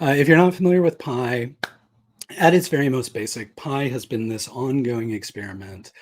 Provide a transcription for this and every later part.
If you're not familiar with pi, at its very most basic, pi has been this ongoing experiment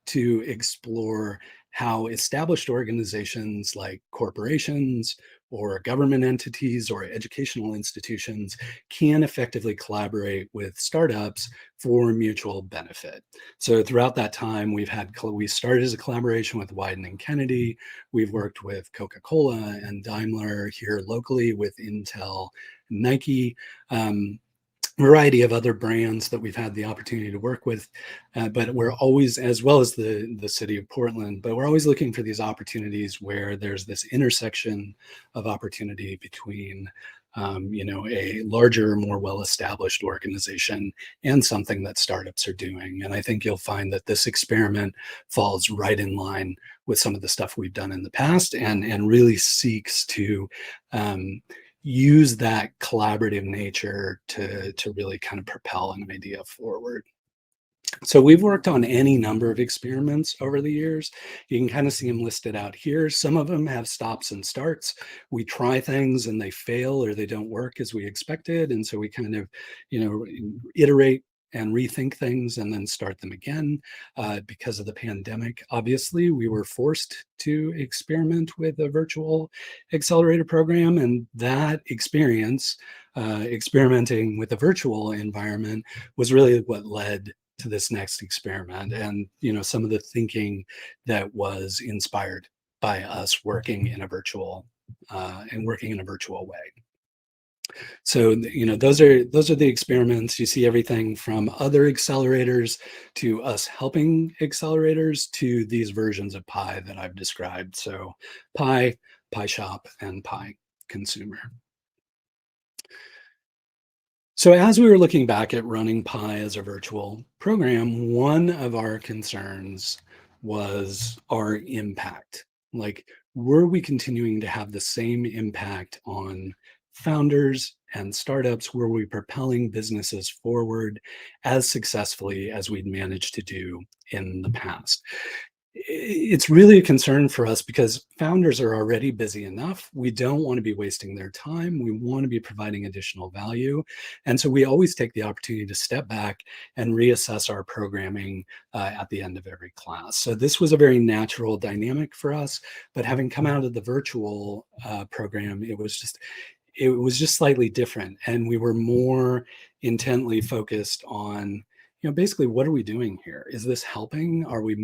to explore how established organizations like corporations or government entities or educational institutions can effectively collaborate with startups for mutual benefit. So throughout that time, we started as a collaboration with Wyden and Kennedy. We've worked with Coca-Cola and Daimler here locally with Intel, Nike. Variety of other brands that we've had the opportunity to work with, but we're always, as well as the city of Portland, but we're always looking for these opportunities where there's this intersection of opportunity between a larger, more well-established organization and something that startups are doing. And I think you'll find that this experiment falls right in line with some of the stuff we've done in the past and really seeks to use that collaborative nature to really kind of propel an idea forward. So we've worked on any number of experiments over the years. You can kind of see them listed out here. Some of them have stops and starts. We try things and they fail or they don't work as we expected. And so we kind of, iterate and rethink things and then start them again. Because of the pandemic, obviously, we were forced to experiment with a virtual accelerator program. And that experience, experimenting with a virtual environment, was really what led to this next experiment and some of the thinking that was inspired by us working in a virtual way. So those are the experiments. You see everything from other accelerators to us helping accelerators to these versions of pi that I've described. So pi shop, and pi consumer. So as we were looking back at running Pi as a virtual program, one of our concerns was our impact. Like, were we continuing to have the same impact on founders and startups? Were we propelling businesses forward as successfully as we'd managed to do in the past? It's really a concern for us because founders are already busy enough. We don't want to be wasting their time. We want to be providing additional value. And so we always take the opportunity to step back and reassess our programming at the end of every class. So this was a very natural dynamic for us. But having come out of the virtual program, it was just slightly different. And we were more intently focused on basically, what are we doing here? Is this helping? Are we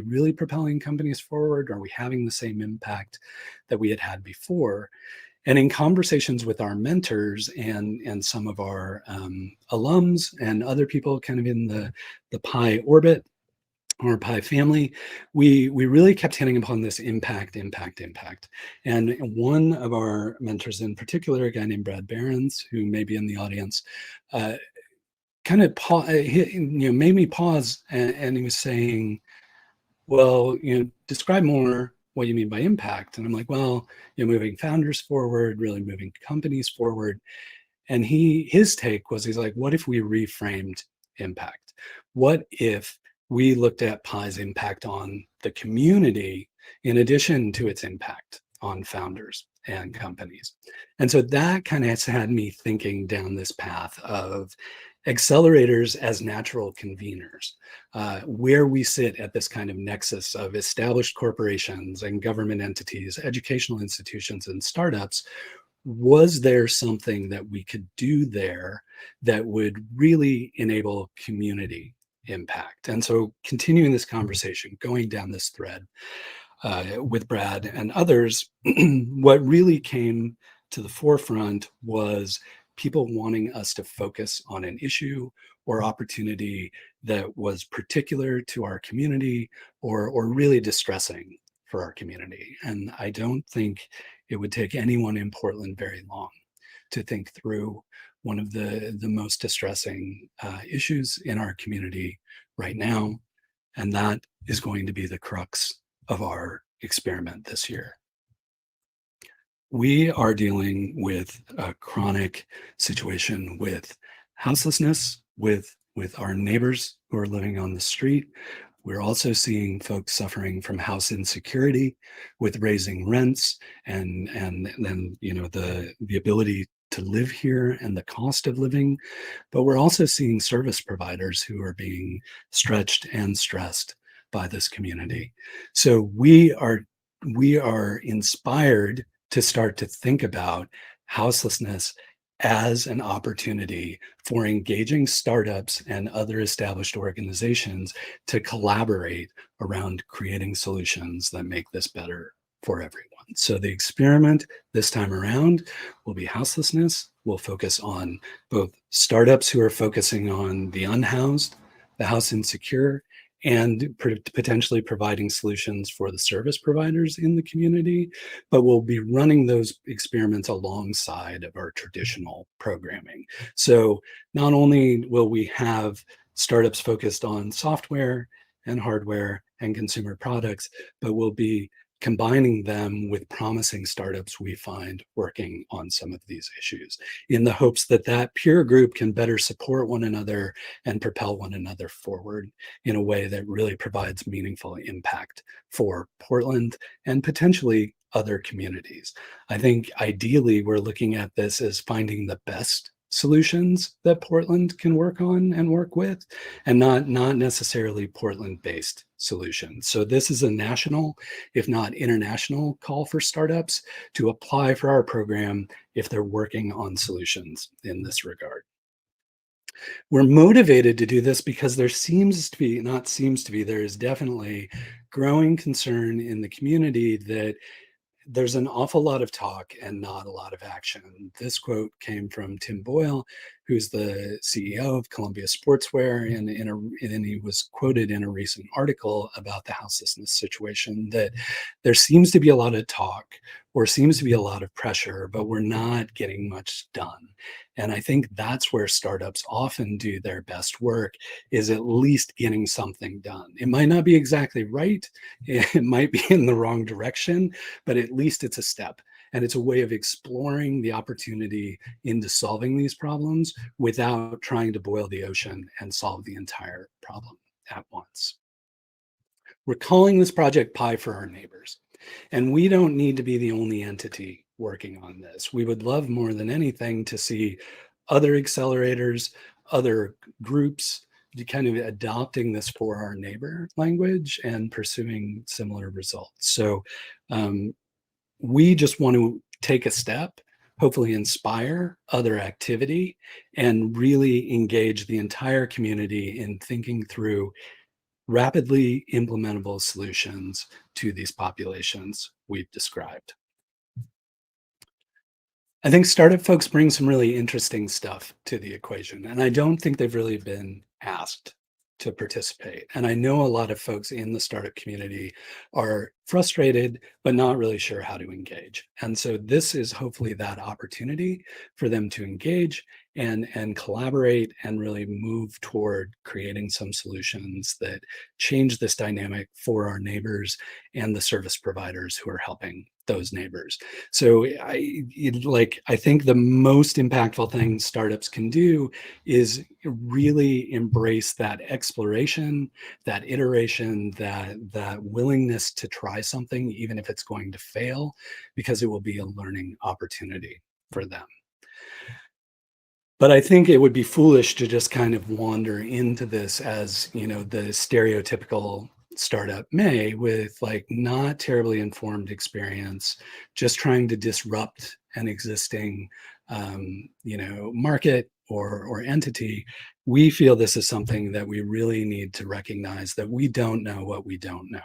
really propelling companies forward? Are we having the same impact that we had had before? And in conversations with our mentors and some of our alums and other people kind of in the Pi orbit or Pi family, we really kept hitting upon this impact. And one of our mentors in particular, a guy named Brad Behrens, who may be in the audience, kind of made me pause, and he was saying, well, describe more what you mean by impact. And I'm like, well, moving founders forward, really moving companies forward. And his take was, he's like, what if we reframed impact? What if we looked at Pi's impact on the community in addition to its impact on founders and companies? And so that kind of has had me thinking down this path of accelerators as natural conveners, where we sit at this kind of nexus of established corporations and government entities, educational institutions, and startups. Was there something that we could do there that would really enable community impact? And so continuing this conversation, going down this thread with Brad and others, what really came to the forefront was people wanting us to focus on an issue or opportunity that was particular to our community or really distressing for our community. And I don't think it would take anyone in Portland very long to think through one of the most distressing issues in our community right now. And that is going to be the crux of our experiment this year. We are dealing with a chronic situation with houselessness, with our neighbors who are living on the street. We're also seeing folks suffering from house insecurity with raising rents and then the ability to live here and the cost of living, but we're also seeing service providers who are being stretched and stressed by this community. So we are inspired to start to think about houselessness as an opportunity for engaging startups and other established organizations to collaborate around creating solutions that make this better for everyone. So the experiment this time around will be houselessness. We'll focus on both startups who are focusing on the unhoused, the house insecure, and potentially providing solutions for the service providers in the community. But we'll be running those experiments alongside of our traditional programming. So not only will we have startups focused on software and hardware and consumer products, but we'll be combining them with promising startups we find working on some of these issues in the hopes that that peer group can better support one another and propel one another forward in a way that really provides meaningful impact for Portland and potentially other communities. I think ideally we're looking at this as finding the best solutions that Portland can work on and work with, and not necessarily Portland based solutions. So this is a national, if not international, call for startups to apply for our program if they're working on solutions in this regard. We're motivated to do this because there seems to be, not seems to be, there is definitely growing concern in the community that there's an awful lot of talk and not a lot of action. This quote came from Tim Boyle, who's the CEO of Columbia Sportswear, and he was quoted in a recent article about the houselessness situation that there seems to be a lot of talk or seems to be a lot of pressure, but we're not getting much done. And I think that's where startups often do their best work, is at least getting something done. It might not be exactly right, it might be in the wrong direction, but at least it's a step. And it's a way of exploring the opportunity into solving these problems without trying to boil the ocean and solve the entire problem at once. We're calling this project Pi for our neighbors. And we don't need to be the only entity working on this. We would love more than anything to see other accelerators, other groups kind of adopting this for our neighbor language and pursuing similar results. So um, we just want to take a step, hopefully inspire other activity, and really engage the entire community in thinking through rapidly implementable solutions to these populations we've described. I think startup folks bring some really interesting stuff to the equation, and I don't think they've really been asked to participate. And I know a lot of folks in the startup community are frustrated, but not really sure how to engage. And so this is hopefully that opportunity for them to engage and collaborate and really move toward creating some solutions that change this dynamic for our neighbors and the service providers who are helping those neighbors. So I think the most impactful thing startups can do is really embrace that exploration, that iteration, that willingness to try something, even if it's going to fail, because it will be a learning opportunity for them. But I think it would be foolish to just kind of wander into this as, the stereotypical startup may, with like not terribly informed experience, just trying to disrupt an existing, market or entity. We feel this is something that we really need to recognize, that we don't know what we don't know.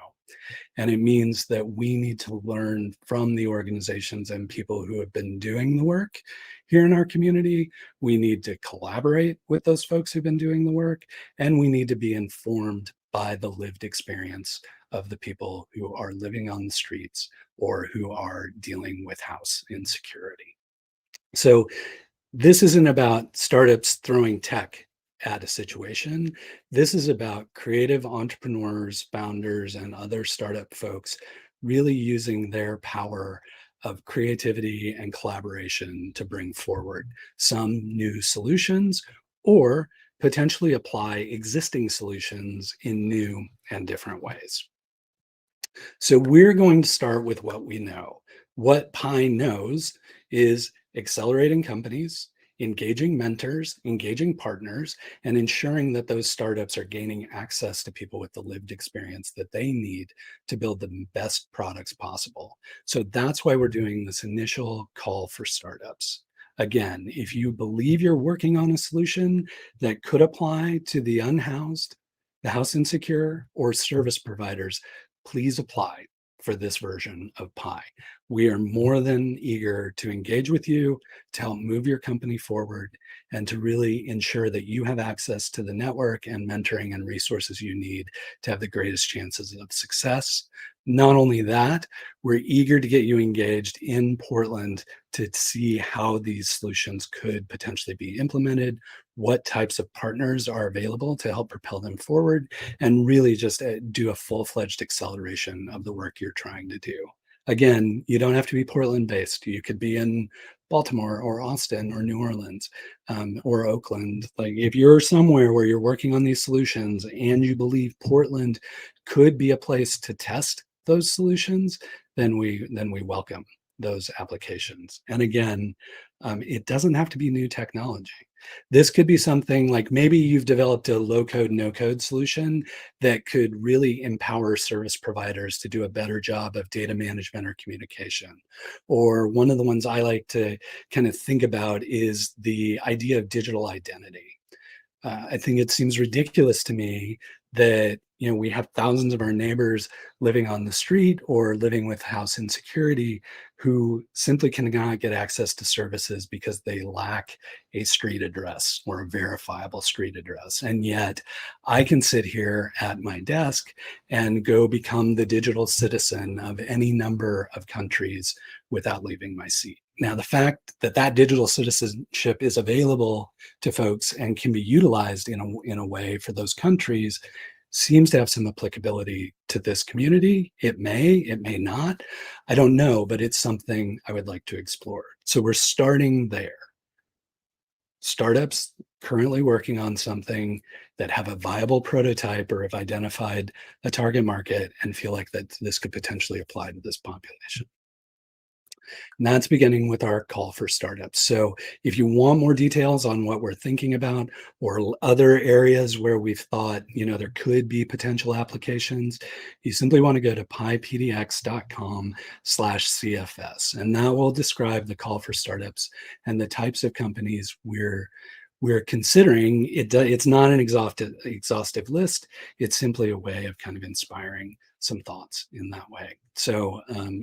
And it means that we need to learn from the organizations and people who have been doing the work here in our community. We need to collaborate with those folks who've been doing the work, and we need to be informed by the lived experience of the people who are living on the streets or who are dealing with house insecurity. So this isn't about startups throwing tech at a situation. This is about creative entrepreneurs, founders, and other startup folks really using their power of creativity and collaboration to bring forward some new solutions or potentially apply existing solutions in new and different ways. So we're going to start with what we know. What Pi knows is accelerating companies, engaging mentors, engaging partners, and ensuring that those startups are gaining access to people with the lived experience that they need to build the best products possible. So that's why we're doing this initial call for startups. Again, if you believe you're working on a solution that could apply to the unhoused, the house insecure, or service providers, please apply for this version of Pi. We are more than eager to engage with you, to help move your company forward, and to really ensure that you have access to the network and mentoring and resources you need to have the greatest chances of success. Not only that, we're eager to get you engaged in Portland to see how these solutions could potentially be implemented, what types of partners are available to help propel them forward, and really just do a full-fledged acceleration of the work you're trying to do. Again, you don't have to be Portland based. You could be in Baltimore or Austin or New Orleans or Oakland. Like if you're somewhere where you're working on these solutions and you believe Portland could be a place to test those solutions, then we welcome those applications. And again, it doesn't have to be new technology. This could be something like maybe you've developed a low code, no code solution that could really empower service providers to do a better job of data management or communication. Or one of the ones I like to kind of think about is the idea of digital identity. I think it seems ridiculous to me that we have thousands of our neighbors living on the street or living with house insecurity who simply cannot get access to services because they lack a street address or a verifiable street address. And yet I can sit here at my desk and go become the digital citizen of any number of countries without leaving my seat. Now, the fact that that digital citizenship is available to folks and can be utilized in a way for those countries seems to have some applicability to this community. It may not. I don't know, but it's something I would like to explore. So we're starting there. Startups currently working on something that have a viable prototype or have identified a target market and feel like that this could potentially apply to this population. And that's beginning with our call for startups. So if you want more details on what we're thinking about or other areas where we've thought, there could be potential applications, you simply want to go to pipdx.com/CFS. And that will describe the call for startups and the types of companies we're considering. It's not an exhaustive list. It's simply a way of kind of inspiring some thoughts in that way. So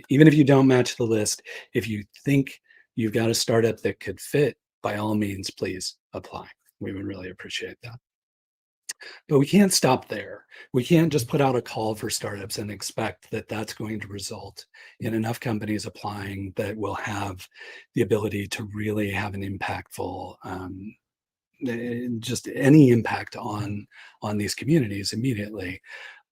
even if you don't match the list, if you think you've got a startup that could fit, by all means, please apply. We would really appreciate that. But we can't stop there. We can't just put out a call for startups and expect that that's going to result in enough companies applying that will have the ability to really have an impactful just any impact on these communities immediately.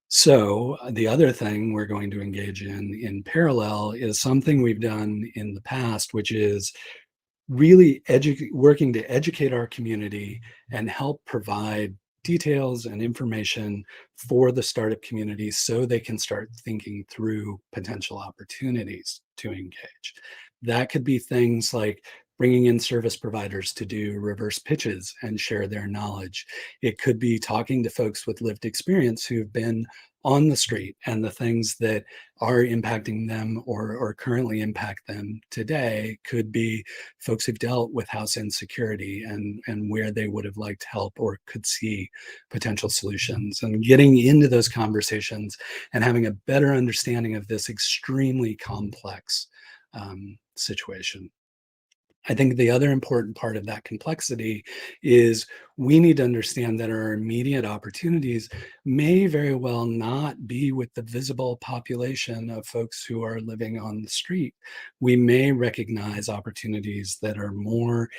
So the other thing we're going to engage in parallel is something we've done in the past, which is really working to educate our community and help provide details and information for the startup community so they can start thinking through potential opportunities to engage. That could be things like bringing in service providers to do reverse pitches and share their knowledge. It could be talking to folks with lived experience who've been on the street and the things that are impacting them or currently impact them today. Could be folks who've dealt with house insecurity and where they would have liked help or could see potential solutions, and getting into those conversations and having a better understanding of this extremely complex situation. I think the other important part of that complexity is we need to understand that our immediate opportunities may very well not be with the visible population of folks who are living on the street. We may recognize opportunities that are more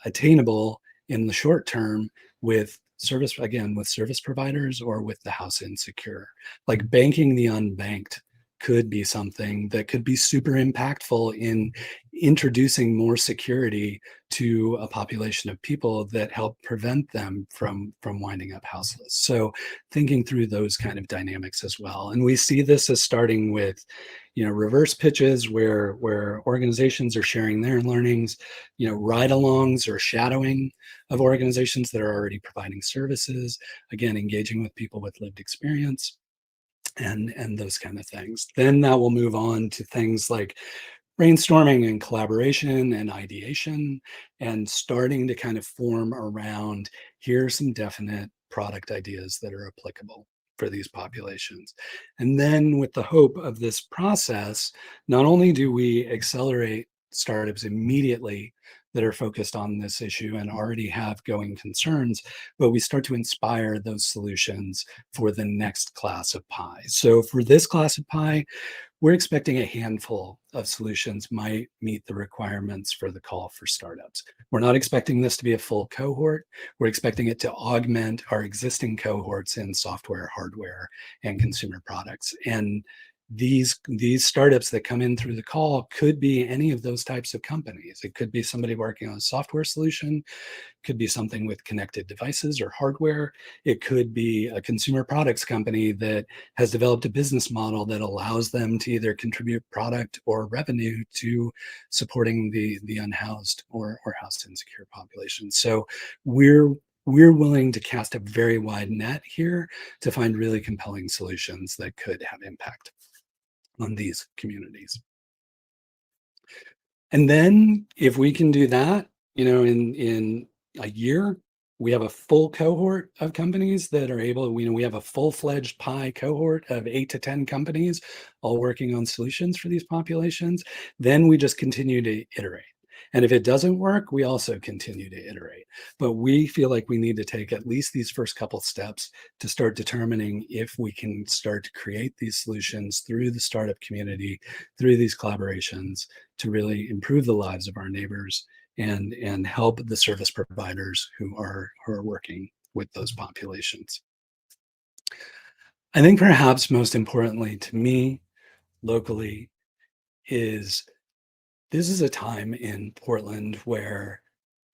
attainable in the short term with service providers or with the house insecure, like banking the unbanked could be something that could be super impactful in introducing more security to a population of people that help prevent them from winding up houseless. So thinking through those kind of dynamics as well. And we see this as starting with, reverse pitches where organizations are sharing their learnings, ride-alongs or shadowing of organizations that are already providing services, again, engaging with people with lived experience and those kind of things. Then that will move on to things like brainstorming and collaboration and ideation, and starting to kind of form around, here are some definite product ideas that are applicable for these populations. And then with the hope of this process, not only do we accelerate startups immediately that are focused on this issue and already have going concerns, but we start to inspire those solutions for the next class of pie. So for this class of pie, we're expecting a handful of solutions might meet the requirements for the call for startups. We're not expecting this to be a full cohort. We're expecting it to augment our existing cohorts in software, hardware, and consumer products. And these startups that come in through the call could be any of those types of companies. It could be somebody working on a software solution, could be something with connected devices or hardware. It could be a consumer products company that has developed a business model that allows them to either contribute product or revenue to supporting the unhoused or housed insecure population. So we're we're willing to cast a very wide net here to find really compelling solutions that could have impact on these communities. And then if we can do that, in a year, we have a full cohort of companies that are able, we have a full-fledged pie cohort of 8 to 10 companies all working on solutions for these populations. Then we just continue to iterate. And if it doesn't work, we also continue to iterate. But we feel like we need to take at least these first couple steps to start determining if we can start to create these solutions through the startup community, through these collaborations, to really improve the lives of our neighbors and help the service providers who are working with those populations. I think perhaps most importantly to me locally is, this is a time in Portland where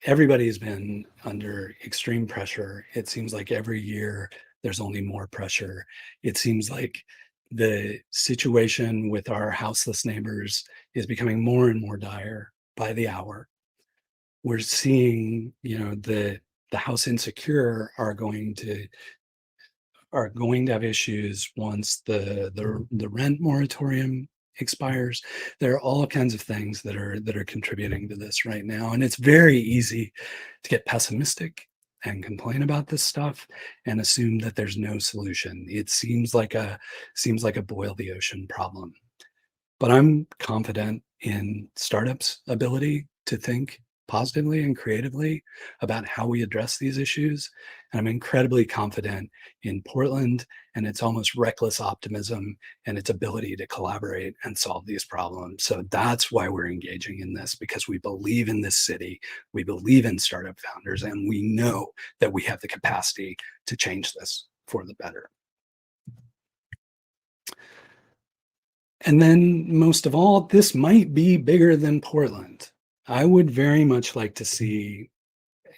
everybody's been under extreme pressure. It seems like every year there's only more pressure. It seems like the situation with our houseless neighbors is becoming more and more dire by the hour. We're seeing, the house insecure are going to have issues once the rent moratorium expires. There are all kinds of things that are contributing to this right now, and it's very easy to get pessimistic and complain about this stuff and assume that there's no solution. It seems like a boil the ocean problem. But I'm confident in startups' ability to think positively and creatively about how we address these issues. And I'm incredibly confident in Portland and its almost reckless optimism and its ability to collaborate and solve these problems. So that's why we're engaging in this, because we believe in this city, we believe in startup founders, and we know that we have the capacity to change this for the better. And then, most of all, this might be bigger than Portland. I would very much like to see,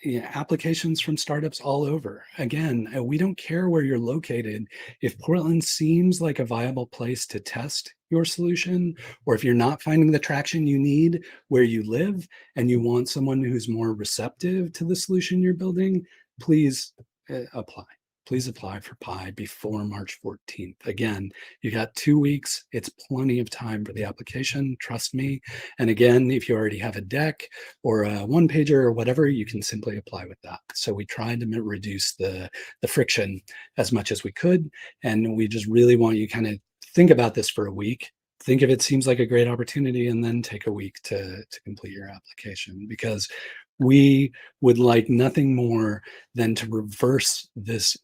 applications from startups all over. Again, we don't care where you're located. If Portland seems like a viable place to test your solution, or if you're not finding the traction you need where you live and you want someone who's more receptive to the solution you're building, please apply. Please apply for Pi before March 14th. Again, you got 2 weeks. It's plenty of time for the application. Trust me. And again, if you already have a deck or a one pager or whatever, you can simply apply with that. So we tried to reduce the friction as much as we could. And we just really want you kind of think about this for a week. Think if it seems like a great opportunity, and then take a week to complete your application, because we would like nothing more than to reverse this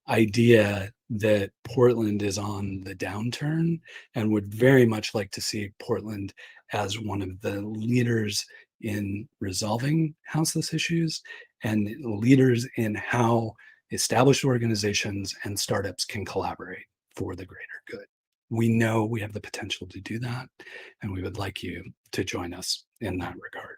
idea that Portland is on the downturn, and would very much like to see Portland as one of the leaders in resolving houseless issues and leaders in how established organizations and startups can collaborate for the greater good. We know we have the potential to do that, and we would like you to join us in that regard.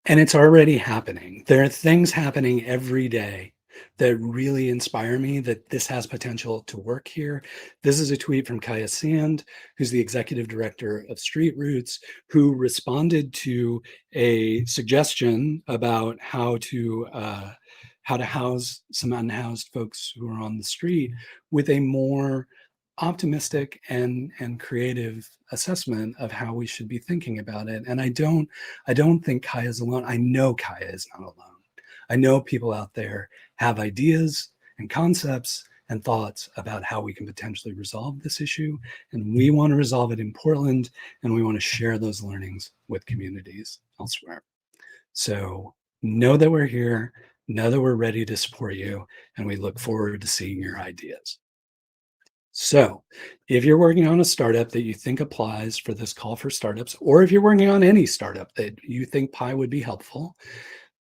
And it's already happening. There are things happening every day that really inspire me that this has potential to work here. This is a tweet from Kaya Sand, who's the executive director of Street Roots, who responded to a suggestion about how to house some unhoused folks who are on the street with a more optimistic and creative assessment of how we should be thinking about it. And I don't think Kaya's alone. I know Kaya is not alone. I know people out there have ideas and concepts and thoughts about how we can potentially resolve this issue. And we want to resolve it in Portland, and we want to share those learnings with communities elsewhere. So know that we're here, know that we're ready to support you, and we look forward to seeing your ideas. So, if you're working on a startup that you think applies for this call for startups, or if you're working on any startup that you think Pi would be helpful,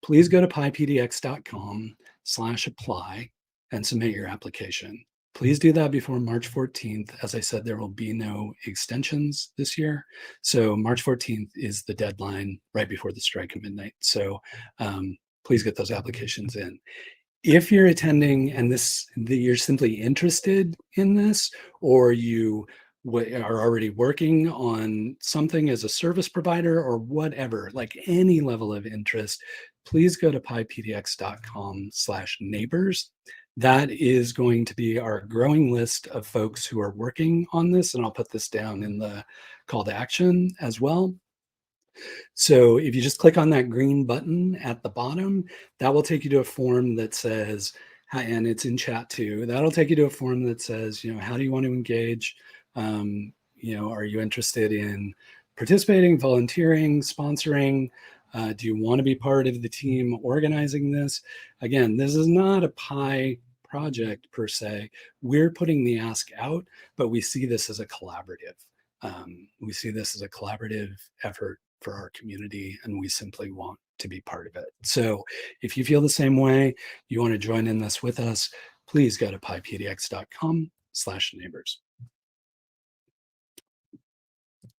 please go to pipdx.com/apply and submit your application. Please do that before March 14th. As I said, there will be no extensions this year. So March 14th is the deadline right before the strike at midnight. So please get those applications in. If you're attending and you're simply interested in this, or you are already working on something as a service provider or whatever, like any level of interest, please go to pipdx.com/neighbors. That is going to be our growing list of folks who are working on this, and I'll put this down in the call to action as well. So if you just click on that green button at the bottom, that will take you to a form that says, and it's in chat too, that'll take you to a form that says, how do you want to engage? Are you interested in participating, volunteering, sponsoring? Do you want to be part of the team organizing this? Again, this is not a pie project per se. We're putting the ask out, but we see this as a collaborative. We see this as a collaborative effort for our community, and we simply want to be part of it. So if you feel the same way, you want to join in this with us, please go to pipdx.com/neighbors.